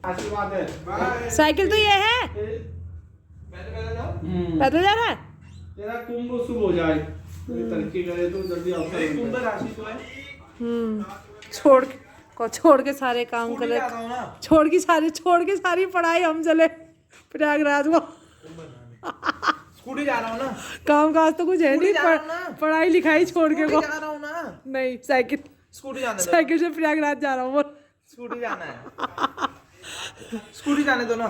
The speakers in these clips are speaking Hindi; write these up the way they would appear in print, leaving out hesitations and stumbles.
आशीर्वाद है। साइकिल तो ये है, पैदल जा रहा है। तेरा कुंभ शुभ हो जाए, तरक्की करे तो जल्दी अवसर कुंभ राशि तो है। छोड़ के सारे काम करे, छोड़ के सारी पढ़ाई हम चले प्रयागराज को। स्कूटी जा रहा हूँ ना, काम काज तो कुछ है नहीं, पढ़ाई लिखाई छोड़ के को। जा रहा हूँ ना, नहीं साइकिल, स्कूटी जाने दो, साइकिल से प्रयागराज जा रहा हूँ। स्कूटी जाना है, स्कूटी जाने दो ना।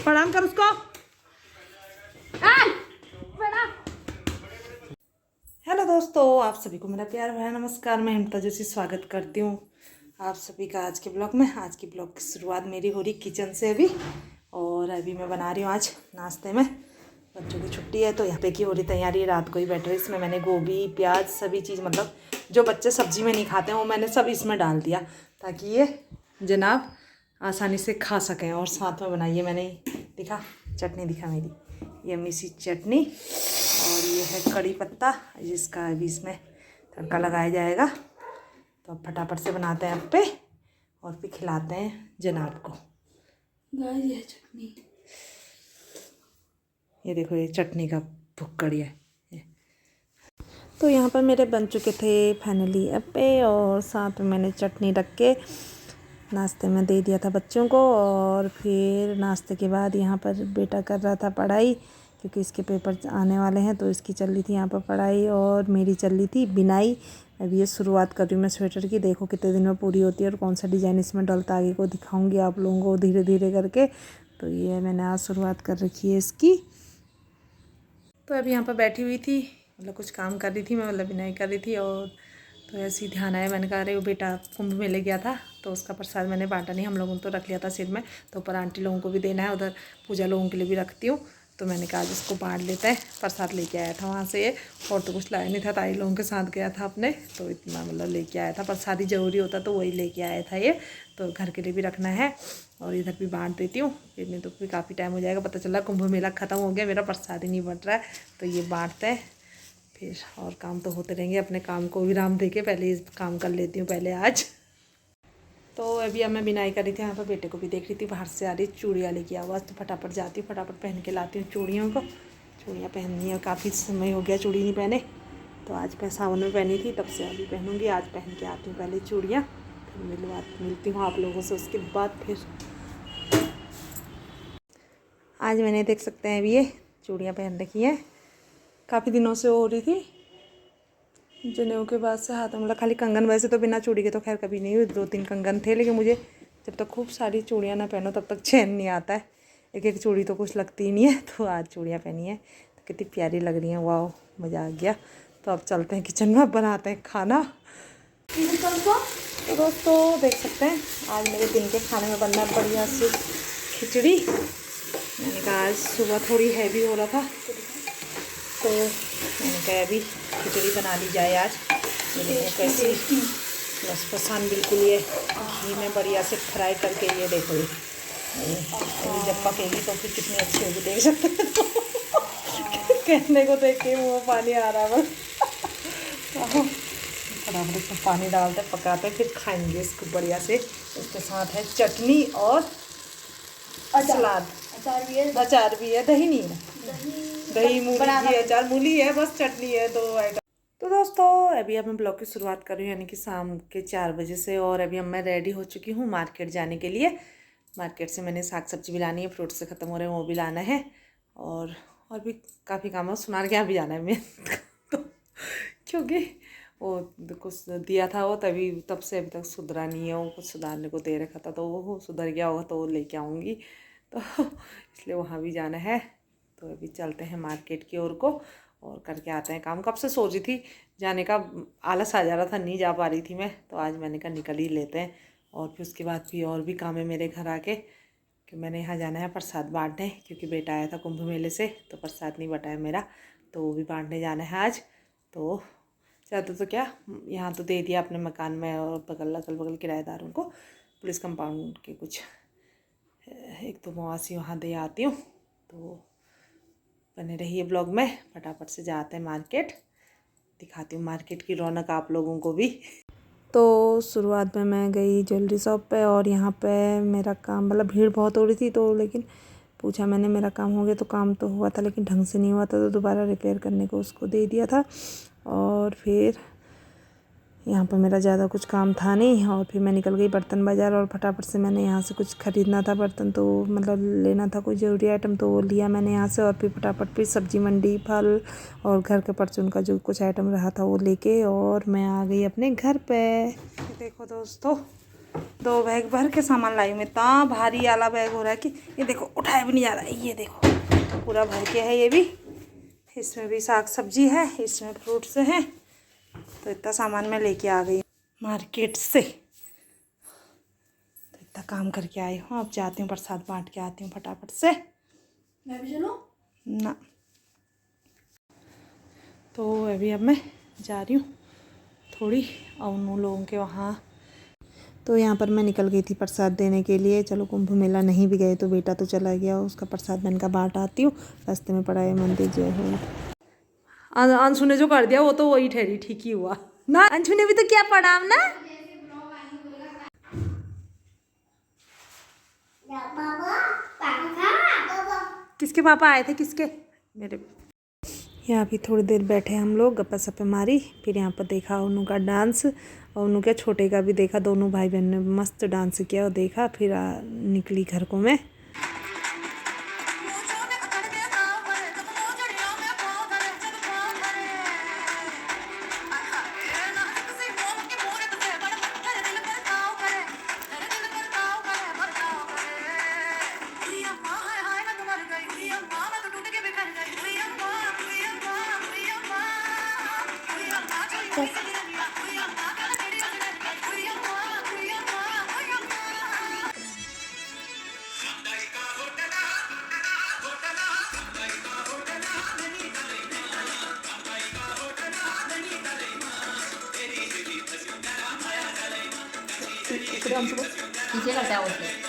प्रणाम कर उसको। हेलो दोस्तों, आप सभी को मेरा प्यार भरा नमस्कार। मैं हिमता जोशी स्वागत करती हूँ आप सभी का आज के ब्लॉग में। आज की ब्लॉग की शुरुआत मेरी हो रही किचन से अभी, और अभी मैं बना रही हूँ आज नाश्ते में। बच्चों की छुट्टी है तो यहाँ पे की हो रही तैयारी। रात को ही बैठ रही, इसमें मैंने गोभी प्याज सभी चीज़, मतलब जो बच्चे सब्जी में नहीं खाते हैं वो मैंने सब इसमें डाल दिया ताकि ये जनाब आसानी से खा सकें। और साथ में बनाइए मैंने दिखा चटनी, दिखा मेरी यम्मी सी चटनी, और ये है कड़ी पत्ता जिसका अभी इसमें तड़का लगाया जाएगा। तो अब फटाफट से बनाते हैं अप्पे और फिर खिलाते हैं जनाब को। गाइस ये चटनी, ये देखो ये चटनी का भुक्कड़ है। तो यहाँ पर मेरे बन चुके थे फाइनली अप्पे, और साथ में मैंने चटनी रख के नाश्ते में दे दिया था बच्चों को। और फिर नाश्ते के बाद यहाँ पर बेटा कर रहा था पढ़ाई, क्योंकि इसके पेपर आने वाले हैं तो इसकी चल रही थी यहाँ पर पढ़ाई, और मेरी चल रही थी बिनाई। अभी ये शुरुआत कर रही हूँ मैं स्वेटर की, देखो कितने दिन में पूरी होती है और कौन सा डिज़ाइन इसमें डलता आगे को दिखाऊंगी आप लोगों को धीरे धीरे करके। तो ये मैंने आज शुरुआत कर रखी है इसकी। तो अभी यहाँ पर बैठी हुई थी, मतलब कुछ काम कर रही थी मैं, मतलब बिनाई कर रही थी। और तो ऐसे ही ध्यान आया, मैंने कहा अरे वो बेटा कुंभ मेले गया था तो उसका प्रसाद मैंने बांटा नहीं, हम लोगों ने तो रख लिया था सिर में, तो ऊपर आंटी लोगों को भी देना है, उधर पूजा लोगों के लिए भी रखती हूँ। तो मैंने कहा आज इसको बांट लेते हैं। प्रसाद लेके आया था वहाँ से ये, और तो कुछ लाया नहीं था, ताई लोगों के साथ गया था अपने, तो इतना मतलब लेके आया था। प्रसाद ही ज़रूरी होता तो वही लेके आया था ये, तो घर के लिए भी रखना है और इधर भी बांट देती हूँ। फिर नहीं तो फिर काफ़ी टाइम हो जाएगा, पता चला कुंभ मेला ख़त्म हो गया, मेरा प्रसाद ही नहीं बन रहा है। तो ये बांटते हैं फिर, और काम तो होते रहेंगे। अपने काम को विराम दे के पहले इस काम कर लेती हूँ पहले आज। तो अभी अब मैं बिनाई कर रही थी, यहाँ पर बेटे को भी देख रही थी, बाहर से आ रही चूड़ियाँ लेके आवाज़, तो फटाफट जाती हूँ, फटाफट पहन के लाती हूँ चूड़ियों को। चूड़ियाँ पहननी है, काफ़ी समय हो गया चूड़ी नहीं पहने, तो आज मैं सावन में पहनी थी तब से अभी पहनूँगी। आज पहन के आती हूँ पहले चूड़ियाँ, फिर मिलती हूँ आप लोगों से उसके बाद। फिर आज मैंने देख सकते हैं अभी ये चूड़ियाँ पहन रखी हैं, काफ़ी दिनों से हो रही थी। जनेऊ के बाद से हाथ में मतलब खाली कंगन, वैसे तो बिना चूड़ी के तो खैर कभी नहीं हुई, 2-3 कंगन थे, लेकिन मुझे जब तक खूब सारी चूड़ियाँ ना पहनो तब तक चैन नहीं आता है। एक एक चूड़ी तो कुछ लगती ही नहीं है, तो आज चूड़ियाँ पहनी है तो कितनी प्यारी लग रही हैं, वाह मज़ा आ गया। तो अब चलते हैं किचन में, बनाते हैं खाना। तो दोस्तों देख सकते हैं आज मेरे दिन के खाने में बनना बढ़िया सी खिचड़ी। मैंने कहा आज सुबह थोड़ी हैवी हो रहा था तो मैंने कहा अभी खिचड़ी बना ली जाए आज। ये देखो कैसी बस पसंद बिल्कुल, ये घी में बढ़िया से फ्राई करके, ये देखो ये जब पकेगी तो फिर कितनी अच्छी होगी, देख सकते हैं। तो कहने को देख के मुँह पानी आ रहा है बस। फटाफट इसमें पानी डालते पकाते फिर खाएंगे इसको बढ़िया से। इसके साथ है चटनी और सलाद, अचार भी है, दही नहीं है, दही मूली है, अचार मूली है, बस चटनी है, 2 आइटम। तो दोस्तों अभी अब मैं ब्लॉग की शुरुआत कर रही हूँ, यानी कि शाम के 4 बजे से। और अभी अब मैं रेडी हो चुकी हूँ मार्केट जाने के लिए। मार्केट से मैंने साग सब्जी भी लानी है, फ्रूट से ख़त्म हो रहे हैं वो भी लाना है, और भी काफ़ी काम है। सुनार के यहाँ भी जाना है मैं तो, क्योंकि वो कुछ दिया था वो तब से अभी तक सुधरा नहीं है, वो कुछ सुधारने को दे रखा था, तो वो सुधर गया होगा तो वो लेके आऊँगी, तो इसलिए वहाँ भी जाना है। तो अभी चलते हैं मार्केट की ओर को और करके आते हैं काम। कब से सोच रही थी जाने का, आलस आ जा रहा था, नहीं जा पा रही थी मैं, तो आज मैंने कहा निकल ही लेते हैं। और फिर उसके बाद भी और भी काम है मेरे घर आके, कि मैंने यहाँ जाना है प्रसाद बांटने, क्योंकि बेटा आया था कुंभ मेले से तो प्रसाद नहीं बटा है मेरा, तो वो भी बांटने जाना है आज। तो ज़्यादा तो क्या, यहाँ तो दे दिया अपने मकान में, और अगल बगल किराएदारों को, पुलिस कंपाउंड के कुछ 1-2 मवासी वहाँ दे आती हूँ। तो बने रहिए ब्लॉग में, फटाफट से जाते हैं मार्केट, दिखाती हूँ मार्केट की रौनक आप लोगों को भी। तो शुरुआत में मैं गई ज्वेलरी शॉप पे और यहाँ पे मेरा काम मतलब भीड़ बहुत हो रही थी, तो लेकिन पूछा मैंने मेरा काम हो गया, तो काम तो हुआ था लेकिन ढंग से नहीं हुआ था, तो दोबारा रिपेयर करने को उसको दे दिया था। और फिर यहाँ पर मेरा ज़्यादा कुछ काम था नहीं और फिर मैं निकल गई बर्तन बाज़ार और फटाफट से मैंने यहाँ से कुछ ख़रीदना था बर्तन, तो मतलब लेना था कोई ज़रूरी आइटम, तो वो लिया मैंने यहाँ से। और फिर फटाफट फिर सब्ज़ी मंडी, फल और घर के परचून का जो कुछ आइटम रहा था वो लेके और मैं आ गई अपने घर पे। देखो दोस्तों, 2 बैग भर के सामान लाई हूँ। इतना भारी वाला बैग हो रहा है कि ये देखो उठाया भी नहीं जा रहा है। ये देखो पूरा भर के है ये भी, इसमें भी साग सब्जी है, इसमें फ्रूट्स हैं, तो इतना सामान मैं लेके आ गई मार्केट से। तो इतना काम करके आई हूँ, अब जाती हूँ प्रसाद बांट के आती हूँ फटाफट से। मैं भी चलूं? ना, तो अभी अब मैं जा रही हूँ थोड़ी उन लोगों के वहाँ। तो यहाँ पर मैं निकल गई थी प्रसाद देने के लिए। चलो कुंभ मेला नहीं भी गए तो बेटा तो चला गया, उसका प्रसाद मैंने का बांट आती हूँ। रास्ते में पड़ा है मंदिर जो है। अंशु ने जो कर दिया वो तो वही ठहरी, ठीक ही हुआ ना। अंशु ने भी तो क्या पढ़ा ना। किसके पापा आए थे, किसके? मेरे। यहाँ भी थोड़ी देर बैठे हम लोग, गप्पा सप्पा मारी, फिर यहाँ पर देखा उन्हों का डांस और उन्हों के छोटे का भी देखा। दोनों भाई बहन ने मस्त डांस किया और देखा। फिर निकली घर को मैं। पीछे करता है उसके।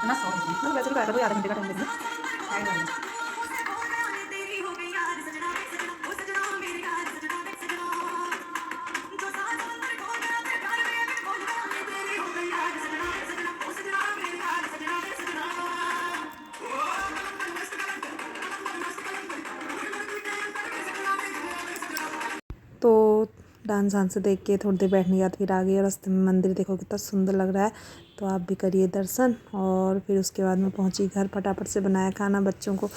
इतना सॉफ्ट है। वैसे भी काटा तो आधा घंटे का टाइम लगेगा। तो डांस वांस देख के थोड़ी देर बैठने के बाद फिर आ गई और रास्ते में मंदिर देखो कितना सुंदर लग रहा है, तो आप भी करिए दर्शन। और फिर उसके बाद मैं पहुंची घर, फटाफट से बनाया खाना बच्चों को।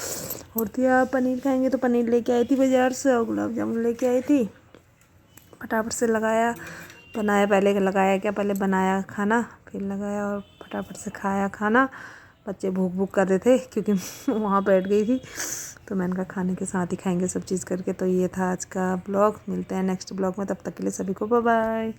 और दिया पनीर खाएंगे तो पनीर लेके आई थी बाज़ार से और गुलाब जामुन लेके आई थी। फटाफट से लगाया, बनाया, पहले लगाया क्या, पहले बनाया खाना फिर लगाया और फटाफट से खाया खाना। बच्चे भूख भूख कर रहे थे क्योंकि वहाँ बैठ गई थी, तो मैंने कहा खाने के साथ ही खाएंगे सब चीज़ करके। तो ये था आज का ब्लॉग, मिलते हैं नेक्स्ट ब्लॉग में, तब तक के लिए सभी को बाय बाय।